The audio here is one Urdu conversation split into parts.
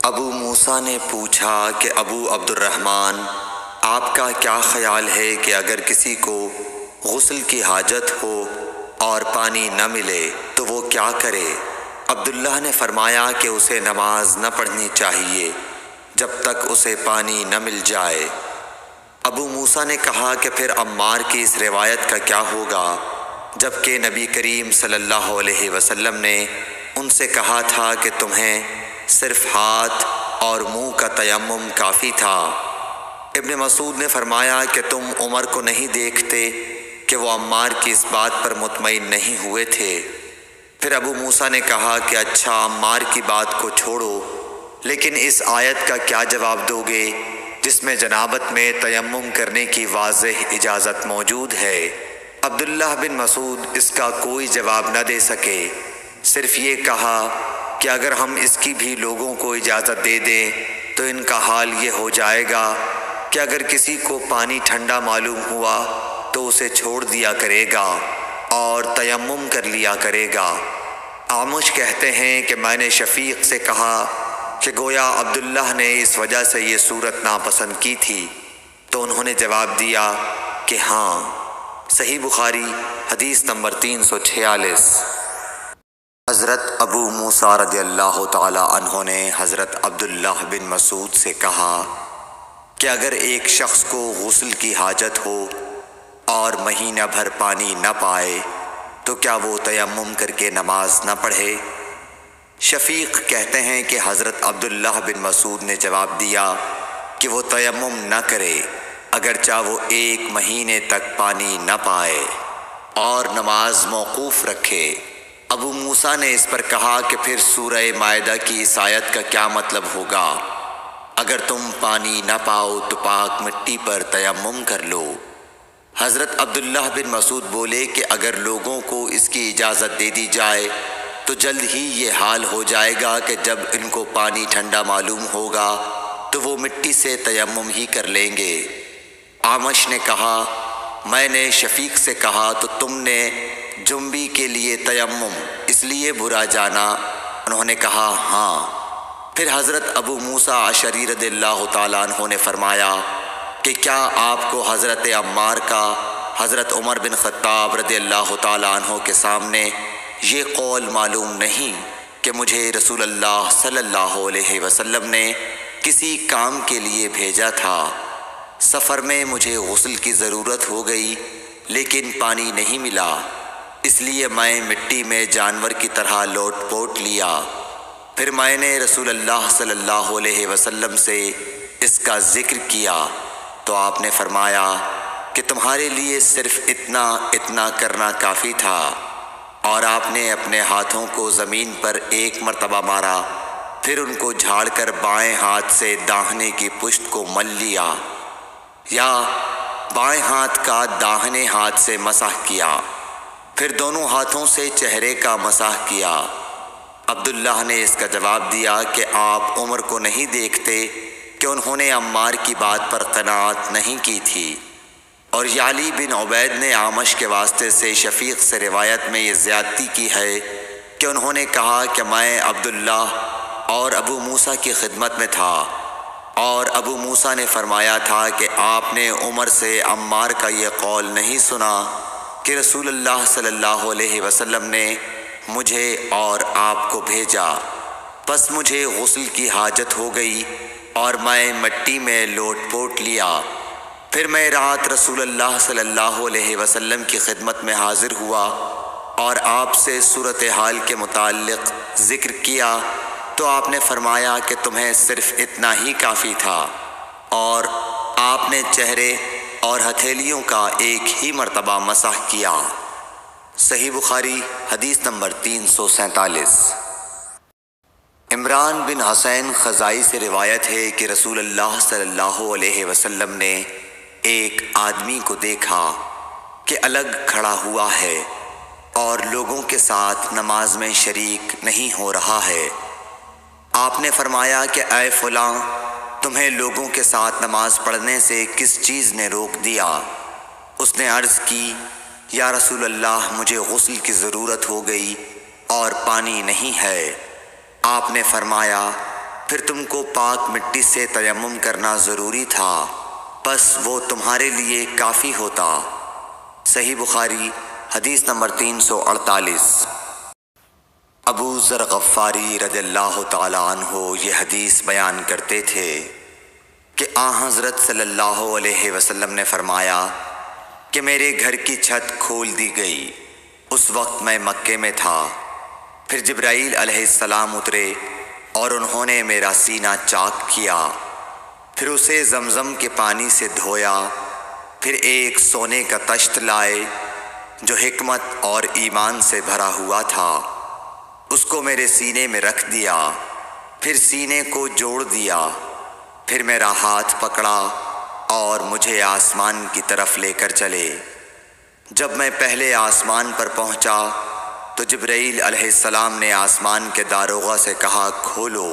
ابو موسیٰ نے پوچھا کہ ابو عبد الرحمن، آپ کا کیا خیال ہے کہ اگر کسی کو غسل کی حاجت ہو اور پانی نہ ملے تو وہ کیا کرے؟ عبداللہ نے فرمایا کہ اسے نماز نہ پڑھنی چاہیے جب تک اسے پانی نہ مل جائے۔ ابو موسیٰ نے کہا کہ پھر عمار کی اس روایت کا کیا ہوگا، جبکہ نبی کریم صلی اللہ علیہ وسلم نے ان سے کہا تھا کہ تمہیں صرف ہاتھ اور منہ کا تیمم کافی تھا۔ ابن مسعود نے فرمایا کہ تم عمر کو نہیں دیکھتے کہ وہ عمار کی اس بات پر مطمئن نہیں ہوئے تھے۔ پھر ابو موسیٰ نے کہا کہ اچھا، عمار کی بات کو چھوڑو، لیکن اس آیت کا کیا جواب دو گے جس میں جنابت میں تیمم کرنے کی واضح اجازت موجود ہے؟ عبداللہ بن مسعود اس کا کوئی جواب نہ دے سکے، صرف یہ کہا کہ اگر ہم اس کی بھی لوگوں کو اجازت دے دیں تو ان کا حال یہ ہو جائے گا کہ اگر کسی کو پانی ٹھنڈا معلوم ہوا تو اسے چھوڑ دیا کرے گا اور تیمم کر لیا کرے گا۔ اعمش کہتے ہیں کہ میں نے شفیق سے کہا کہ گویا عبداللہ نے اس وجہ سے یہ صورت ناپسند کی تھی، تو انہوں نے جواب دیا کہ ہاں۔ صحیح بخاری حدیث نمبر 346۔ حضرت ابو موسیٰ رضی اللہ تعالی عنہ نے حضرت عبداللہ بن مسعود سے کہا کہ اگر ایک شخص کو غسل کی حاجت ہو اور مہینہ بھر پانی نہ پائے تو کیا وہ تیمم کر کے نماز نہ پڑھے؟ شفیق کہتے ہیں کہ حضرت عبداللہ بن مسعود نے جواب دیا کہ وہ تیمم نہ کرے اگرچہ وہ 1 مہینے تک پانی نہ پائے اور نماز موقوف رکھے۔ ابو موسیٰ نے اس پر کہا کہ پھر سورہ مائدہ کی اس آیت کا کیا مطلب ہوگا؟ اگر تم پانی نہ پاؤ تو پاک مٹی پر تیمم کر لو۔ حضرت عبداللہ بن مسعود بولے کہ اگر لوگوں کو اس کی اجازت دے دی جائے تو جلد ہی یہ حال ہو جائے گا کہ جب ان کو پانی ٹھنڈا معلوم ہوگا تو وہ مٹی سے تیمم ہی کر لیں گے۔ اعمش نے کہا میں نے شفیق سے کہا تو تم نے جنبی کے لیے تیمم اس لیے برا جانا؟ انہوں نے کہا ہاں۔ پھر حضرت ابو موسیٰ اشعری رضی اللہ تعالیٰ عنہ نے فرمایا کہ کیا آپ کو حضرت عمار کا حضرت عمر بن خطاب رضی اللہ تعالیٰ عنہ کے سامنے یہ قول معلوم نہیں کہ مجھے رسول اللہ صلی اللہ علیہ وسلم نے کسی کام کے لیے بھیجا تھا، سفر میں مجھے غسل کی ضرورت ہو گئی لیکن پانی نہیں ملا، اس لیے میں مٹی میں جانور کی طرح لوٹ پوٹ لیا۔ پھر میں نے رسول اللہ صلی اللہ علیہ وسلم سے اس کا ذکر کیا تو آپ نے فرمایا کہ تمہارے لیے صرف اتنا کرنا کافی تھا، اور آپ نے اپنے ہاتھوں کو زمین پر 1 مرتبہ مارا، پھر ان کو جھاڑ کر بائیں ہاتھ سے داہنے کی پشت کو مل لیا، یا بائیں ہاتھ کا داہنے ہاتھ سے مسح کیا، پھر دونوں ہاتھوں سے چہرے کا مسح کیا۔ عبداللہ نے اس کا جواب دیا کہ آپ عمر کو نہیں دیکھتے کہ انہوں نے عمار کی بات پر قناعت نہیں کی تھی؟ اور یعلی بن عبید نے اعمش کے واسطے سے شفیق سے روایت میں یہ زیادتی کی ہے کہ انہوں نے کہا کہ میں عبداللہ اور ابو موسیٰ کی خدمت میں تھا، اور ابو موسیٰ نے فرمایا تھا کہ آپ نے عمر سے عمار کا یہ قول نہیں سنا کہ رسول اللہ صلی اللہ علیہ وسلم نے مجھے اور آپ کو بھیجا، پس مجھے غسل کی حاجت ہو گئی اور میں مٹی میں لوٹ پوٹ لیا، پھر میں رات رسول اللہ صلی اللہ علیہ وسلم کی خدمت میں حاضر ہوا اور آپ سے صورتحال کے متعلق ذکر کیا تو آپ نے فرمایا کہ تمہیں صرف اتنا ہی کافی تھا، اور آپ نے چہرے اور ہتھیلیوں کا 1 ہی مرتبہ مسح کیا۔ صحیح بخاری حدیث نمبر 347۔ عمران بن حسین خزائی سے روایت ہے کہ رسول اللہ صلی اللہ علیہ وسلم نے ایک آدمی کو دیکھا کہ الگ کھڑا ہوا ہے اور لوگوں کے ساتھ نماز میں شریک نہیں ہو رہا ہے۔ آپ نے فرمایا کہ اے فلاں، تمہیں لوگوں کے ساتھ نماز پڑھنے سے کس چیز نے روک دیا؟ اس نے عرض کی یا رسول اللہ، مجھے غسل کی ضرورت ہو گئی اور پانی نہیں ہے۔ آپ نے فرمایا پھر تم کو پاک مٹی سے تیمم کرنا ضروری تھا، بس وہ تمہارے لیے کافی ہوتا۔ صحیح بخاری حدیث نمبر 348۔ ابو ذر غفاری رضی اللہ تعالی عنہ یہ حدیث بیان کرتے تھے کہ حضرت صلی اللہ علیہ وسلم نے فرمایا کہ میرے گھر کی چھت کھول دی گئی۔ اس وقت میں مکے میں تھا۔ پھر جبرائیل علیہ السلام اترے اور انہوں نے میرا سینہ چاک کیا، پھر اسے زمزم کے پانی سے دھویا، پھر ایک سونے کا طشت لائے جو حکمت اور ایمان سے بھرا ہوا تھا، اس کو میرے سینے میں رکھ دیا، پھر سینے کو جوڑ دیا، پھر میرا ہاتھ پکڑا اور مجھے آسمان کی طرف لے کر چلے۔ جب میں پہلے آسمان پر پہنچا تو جبرائیل علیہ السلام نے آسمان کے داروغہ سے کہا کھولو۔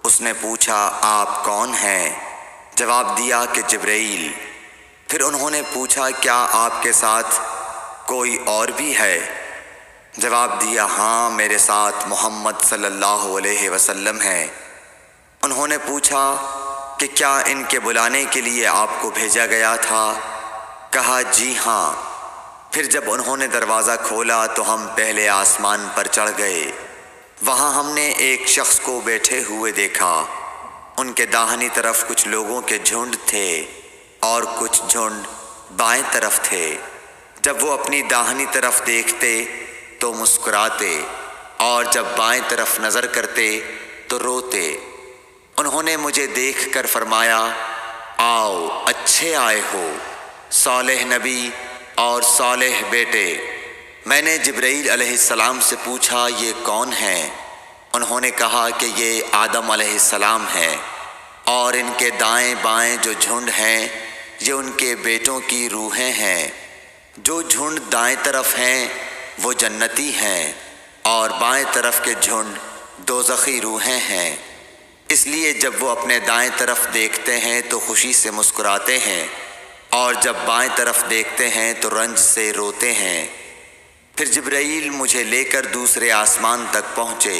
اس نے پوچھا آپ کون ہیں؟ جواب دیا کہ جبرائیل۔ پھر انہوں نے پوچھا کیا آپ کے ساتھ کوئی اور بھی ہے؟ جواب دیا ہاں، میرے ساتھ محمد صلی اللہ علیہ وسلم ہیں۔ انہوں نے پوچھا کہ کیا ان کے بلانے کے لیے آپ کو بھیجا گیا تھا؟ کہا جی ہاں۔ پھر جب انہوں نے دروازہ کھولا تو ہم پہلے آسمان پر چڑھ گئے۔ وہاں ہم نے ایک شخص کو بیٹھے ہوئے دیکھا۔ ان کے داہنی طرف کچھ لوگوں کے جھنڈ تھے اور کچھ جھنڈ بائیں طرف تھے۔ جب وہ اپنی داہنی طرف دیکھتے تو مسکراتے اور جب بائیں طرف نظر کرتے تو روتے۔ انہوں نے مجھے دیکھ کر فرمایا آؤ اچھے آئے ہو، صالح نبی اور صالح بیٹے۔ میں نے جبرائیل علیہ السلام سے پوچھا یہ کون ہیں؟ انہوں نے کہا کہ یہ آدم علیہ السلام ہیں، اور ان کے دائیں بائیں جو جھنڈ ہیں یہ ان کے بیٹوں کی روحیں ہیں۔ جو جھنڈ دائیں طرف ہیں وہ جنتی ہیں، اور بائیں طرف کے جھنڈ دوزخی روحیں ہیں۔ اس لیے جب وہ اپنے دائیں طرف دیکھتے ہیں تو خوشی سے مسکراتے ہیں، اور جب بائیں طرف دیکھتے ہیں تو رنج سے روتے ہیں۔ پھر جبرائیل مجھے لے کر دوسرے آسمان تک پہنچے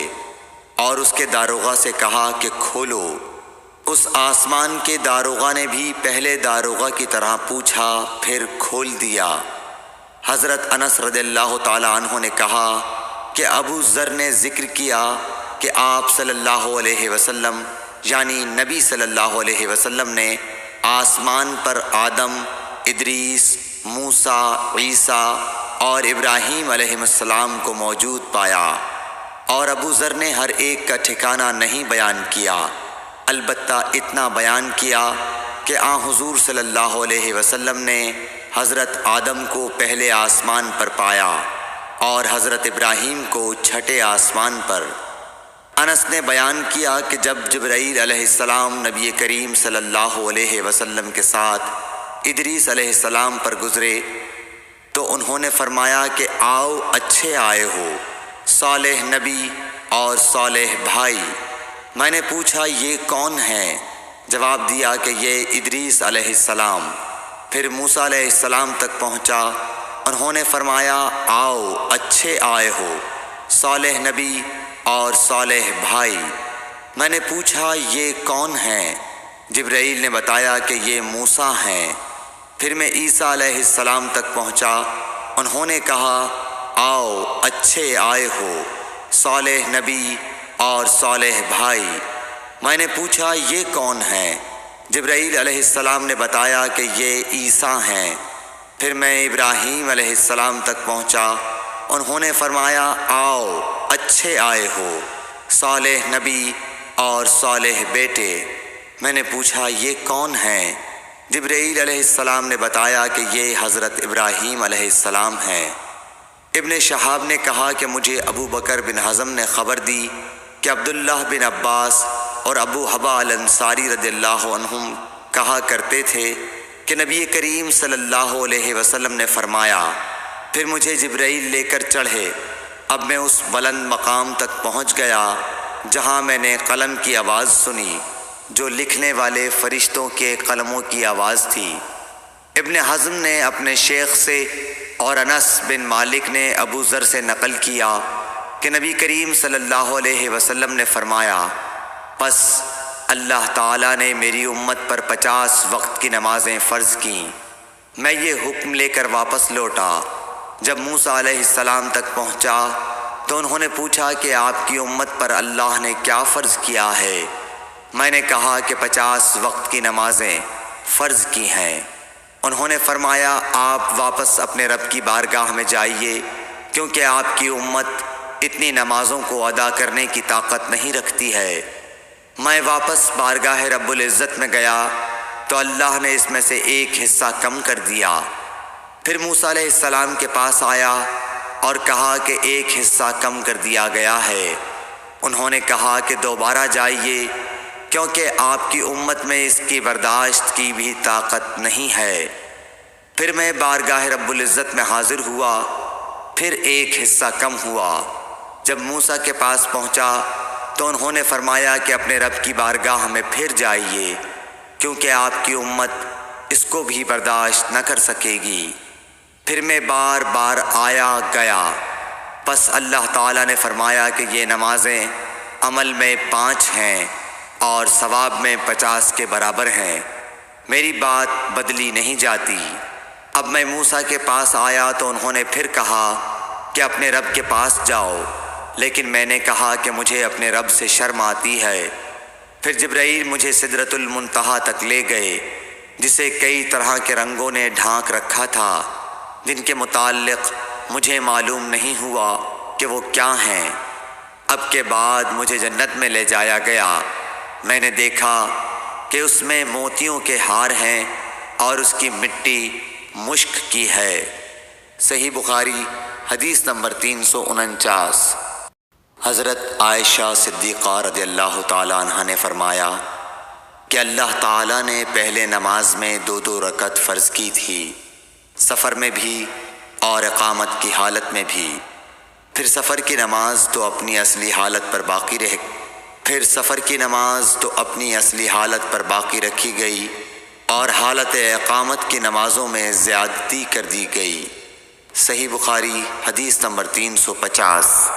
اور اس کے داروغہ سے کہا کہ کھولو۔ اس آسمان کے داروغہ نے بھی پہلے داروغہ کی طرح پوچھا، پھر کھول دیا۔ حضرت انس رضی اللہ تعالی عنہ نے کہا کہ ابو ذر نے ذکر کیا کہ آپ صلی اللہ علیہ وسلم یعنی نبی صلی اللہ علیہ وسلم نے آسمان پر آدم، ادریس، موسیٰ، عیسیٰ اور ابراہیم علیہ السلام کو موجود پایا، اور ابو ذر نے ہر ایک کا ٹھکانہ نہیں بیان کیا، البتہ اتنا بیان کیا کہ حضور صلی اللہ علیہ وسلم نے حضرت آدم کو پہلے آسمان پر پایا اور حضرت ابراہیم کو چھٹے آسمان پر۔ انس نے بیان کیا کہ جب جبرائیل علیہ السلام نبی کریم صلی اللہ علیہ وسلم کے ساتھ ادریس علیہ السلام پر گزرے تو انہوں نے فرمایا کہ آؤ اچھے آئے ہو، صالح نبی اور صالح بھائی۔ میں نے پوچھا یہ کون ہیں؟ جواب دیا کہ یہ ادریس علیہ السلام۔ پھر موسیٰ علیہ السلام تک پہنچا۔ انہوں نے فرمایا آؤ اچھے آئے ہو، صالح نبی اور صالح بھائی۔ میں نے پوچھا یہ کون ہیں؟ جبرائیل نے بتایا کہ یہ موسیٰ ہیں۔ پھر میں عیسیٰ علیہ السلام تک پہنچا۔ انہوں نے کہا آؤ اچھے آئے ہو، صالح نبی اور صالح بھائی۔ میں نے پوچھا یہ کون ہیں؟ جبرائیل علیہ السلام نے بتایا کہ یہ عیسیٰ ہیں۔ پھر میں ابراہیم علیہ السلام تک پہنچا۔ انہوں نے فرمایا آؤ اچھے آئے ہو، صالح نبی اور صالح بیٹے۔ میں نے پوچھا یہ کون ہیں؟ جبرائیل علیہ السلام نے بتایا کہ یہ حضرت ابراہیم علیہ السلام ہیں۔ ابن شہاب نے کہا کہ مجھے ابو بکر بن حزم نے خبر دی کہ عبداللہ بن عباس اور ابو حبا الانصاری رضی اللہ عنہم کہا کرتے تھے کہ نبی کریم صلی اللہ علیہ وسلم نے فرمایا، پھر مجھے جبرائیل لے کر چڑھے۔ اب میں اس بلند مقام تک پہنچ گیا جہاں میں نے قلم کی آواز سنی جو لکھنے والے فرشتوں کے قلموں کی آواز تھی۔ ابن حزم نے اپنے شیخ سے اور انس بن مالک نے ابو ذر سے نقل کیا کہ نبی کریم صلی اللہ علیہ وسلم نے فرمایا، پس اللہ تعالیٰ نے میری امت پر 50 وقت کی نمازیں فرض کیں۔ میں یہ حکم لے کر واپس لوٹا۔ جب موسیٰ علیہ السلام تک پہنچا تو انہوں نے پوچھا کہ آپ کی امت پر اللہ نے کیا فرض کیا ہے؟ میں نے کہا کہ 50 وقت کی نمازیں فرض کی ہیں۔ انہوں نے فرمایا آپ واپس اپنے رب کی بارگاہ میں جائیے، کیونکہ آپ کی امت اتنی نمازوں کو ادا کرنے کی طاقت نہیں رکھتی ہے۔ میں واپس بارگاہ رب العزت میں گیا تو اللہ نے اس میں سے ایک حصہ کم کر دیا۔ پھر موسیٰ علیہ السلام کے پاس آیا اور کہا کہ ایک حصہ کم کر دیا گیا ہے۔ انہوں نے کہا کہ دوبارہ جائیے، کیونکہ آپ کی امت میں اس کی برداشت کی بھی طاقت نہیں ہے۔ پھر میں بارگاہ رب العزت میں حاضر ہوا، پھر ایک حصہ کم ہوا۔ جب موسیٰ کے پاس پہنچا تو انہوں نے فرمایا کہ اپنے رب کی بارگاہ میں پھر جائیے، کیونکہ آپ کی امت اس کو بھی برداشت نہ کر سکے گی۔ پھر میں بار بار آیا گیا، پس اللہ تعالیٰ نے فرمایا کہ یہ نمازیں عمل میں 5 ہیں اور ثواب میں 50 کے برابر ہیں، میری بات بدلی نہیں جاتی۔ اب میں موسیٰ کے پاس آیا تو انہوں نے پھر کہا کہ اپنے رب کے پاس جاؤ، لیکن میں نے کہا کہ مجھے اپنے رب سے شرم آتی ہے۔ پھر جبرائیل مجھے سدرۃ المنتہا تک لے گئے، جسے کئی طرح کے رنگوں نے ڈھانک رکھا تھا، جن کے متعلق مجھے معلوم نہیں ہوا کہ وہ کیا ہیں۔ اب کے بعد مجھے جنت میں لے جایا گیا۔ میں نے دیکھا کہ اس میں موتیوں کے ہار ہیں اور اس کی مٹی مشک کی ہے۔ صحیح بخاری حدیث نمبر 349۔ حضرت عائشہ صدیقہ رضی اللہ تعالیٰ عنہ نے فرمایا کہ اللہ تعالیٰ نے پہلے نماز میں 2 رکعت فرض کی تھی، سفر میں بھی اور اقامت کی حالت میں بھی۔ پھر سفر کی نماز تو اپنی اصلی حالت پر باقی رکھی گئی اور حالت اقامت کی نمازوں میں زیادتی کر دی گئی۔ صحیح بخاری حدیث نمبر 350۔